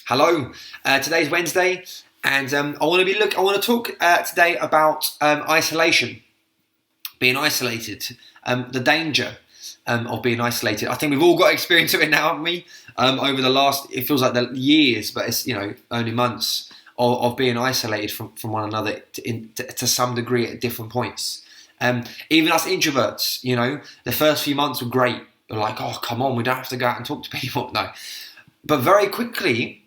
Hello. Today's Wednesday, and I want to talk today about isolation, being isolated, the danger of being isolated. I think we've all got experience of it now, haven't we? Over the last, it feels like the years, but it's only months of being isolated from one another to some degree at different points. Even us introverts, the first few months were great. We're like, oh, come on, we don't have to go out and talk to people. No. But very quickly,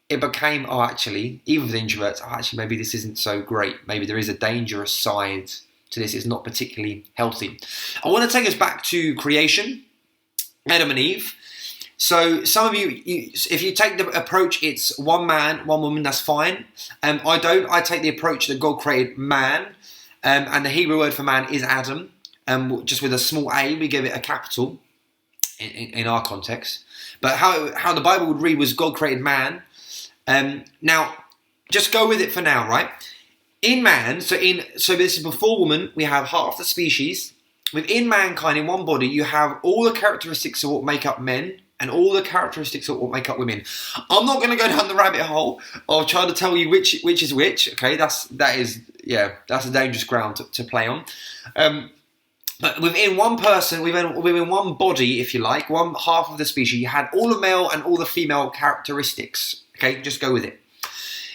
it became, even for the introverts, maybe this isn't so great. Maybe there is a dangerous side to this. It's not particularly healthy. I want to take us back to creation, Adam and Eve. So some of you, if you take the approach, it's one man, one woman, that's fine. I don't. I take the approach that God created man, and the Hebrew word for man is Adam. Just with a small a, we give it a capital in our context. But how the Bible would read was God created man. Now, just go with it for now, right? In man, so this is before woman, we have half the species. Within mankind, in one body, you have all the characteristics of what make up men and all the characteristics of what make up women. I'm not going to go down the rabbit hole of trying to tell you which is which. Okay, that's a dangerous ground to play on. But within one person, within one body, if you like, one half of the species, you had all the male and all the female characteristics. Okay, just go with it.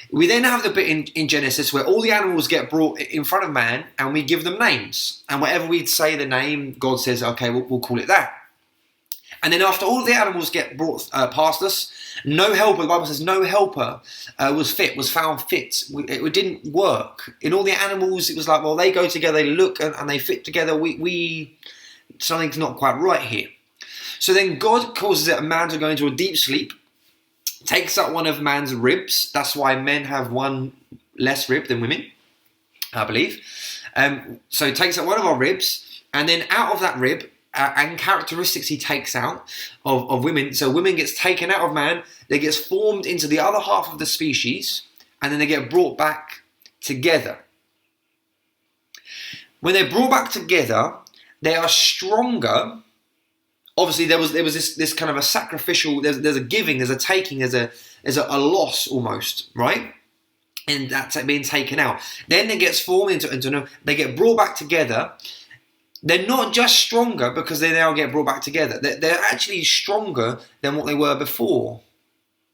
We then have the bit in Genesis where all the animals get brought in front of man and we give them names. And whatever we'd say the name, God says, okay, we'll call it that. And then after all the animals get brought past us, no helper, the Bible says no helper was found fit. It didn't work. In all the animals, it was like, well, they go together, they look and they fit together. Something's not quite right here. So then God causes a man to go into a deep sleep, takes out one of man's ribs. That's why men have one less rib than women, I believe. So he takes out one of our ribs, and then out of that rib, and characteristics he takes out of women. So women gets taken out of man, they gets formed into the other half of the species, and then they get brought back together. When they're brought back together, they are stronger. Obviously, there was this kind of a sacrificial. There's a giving, there's a taking, there's a loss almost, right? And that's being taken out. Then it gets formed into they get brought back together. They're not just stronger because they now get brought back together. They're actually stronger than what they were before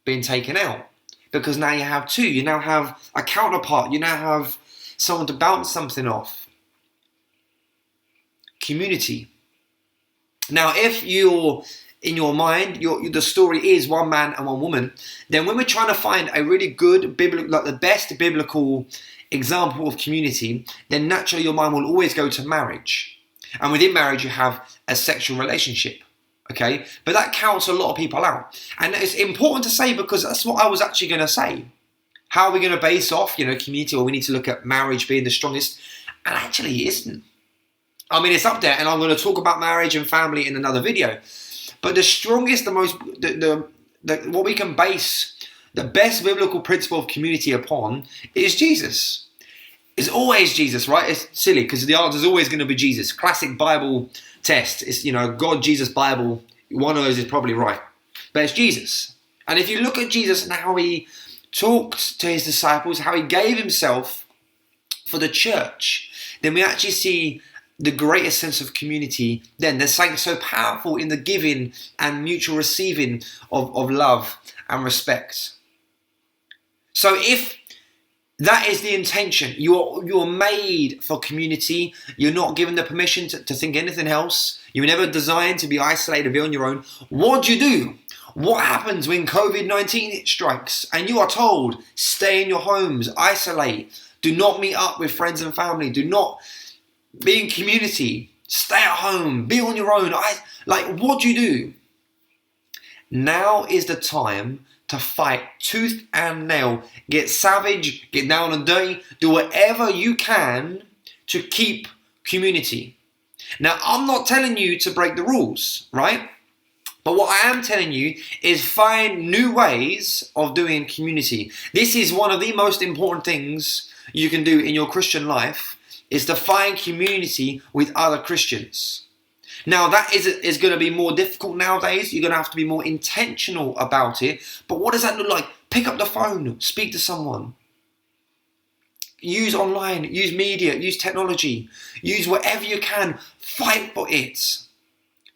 being taken out. Because now you have two. You now have a counterpart. You now have someone to bounce something off. Community. Now, if you're in your mind, the story is one man and one woman, then when we're trying to find a really good biblical, like the best biblical example of community, then naturally your mind will always go to marriage. And within marriage, you have a sexual relationship, okay? But that counts a lot of people out. And it's important to say because that's what I was actually going to say. How are we going to base off, community, or we need to look at marriage being the strongest? And actually it isn't. I mean, it's up there, and I'm going to talk about marriage and family in another video. But the strongest, what we can base the best biblical principle of community upon is Jesus. It's always Jesus, right? It's silly because the answer is always going to be Jesus. Classic Bible test. It's, God, Jesus, Bible. One of those is probably right. But it's Jesus. And if you look at Jesus and how he talked to his disciples, how he gave himself for the church, then we actually see the greatest sense of community then. There's something so powerful in the giving and mutual receiving of love and respect. So if that is the intention, you're made for community, you're not given the permission to think anything else, you were never designed to be isolated, be on your own, what do? What happens when COVID-19 strikes and you are told, stay in your homes, isolate, do not meet up with friends and family, do not be in community, stay at home, be on your own. What do you do? Now is the time to fight tooth and nail. Get savage, get down and dirty, do whatever you can to keep community. Now, I'm not telling you to break the rules, right? But what I am telling you is find new ways of doing community. This is one of the most important things you can do in your Christian life, is to find community with other Christians. Now that is going to be more difficult nowadays. You're going to have to be more intentional about it. But what does that look like Pick up the phone, speak to someone. Use online, use media, use technology, use whatever you can. Fight for it.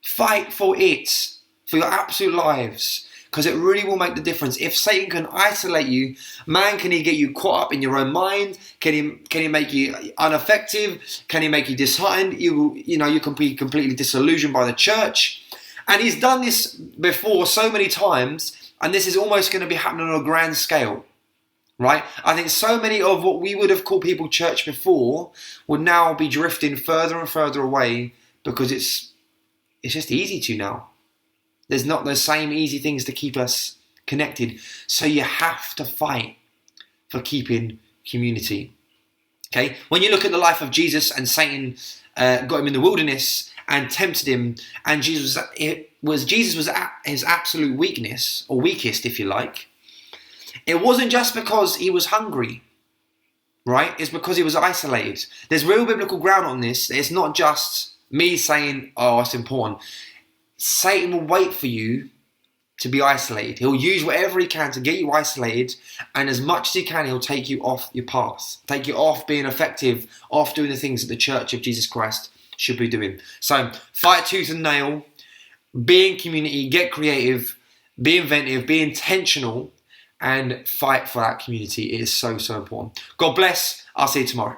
Fight for it, for your absolute lives, because it really will make the difference. If Satan can isolate you, man, can he get you caught up in your own mind? Can he make you ineffective? Can he make you disheartened? You can be completely disillusioned by the church. And he's done this before so many times, and this is almost going to be happening on a grand scale. Right? I think so many of what we would have called people church before would now be drifting further and further away, because it's just easy to now. There's not those same easy things to keep us connected. So you have to fight for keeping community. Okay? When you look at the life of Jesus, and Satan got him in the wilderness and tempted him, and Jesus was at his absolute weakness, or weakest if you like. It wasn't just because he was hungry, right? It's because he was isolated. There's real biblical ground on this. It's not just me saying, oh, it's important. Satan will wait for you to be isolated. He'll use whatever he can to get you isolated, and as much as he can, he'll take you off your path, take you off being effective, off doing the things that the Church of Jesus Christ should be doing. So fight tooth and nail, be in community, get creative, be inventive, be intentional, and fight for that community. It is so, so important. God bless. I'll see you tomorrow.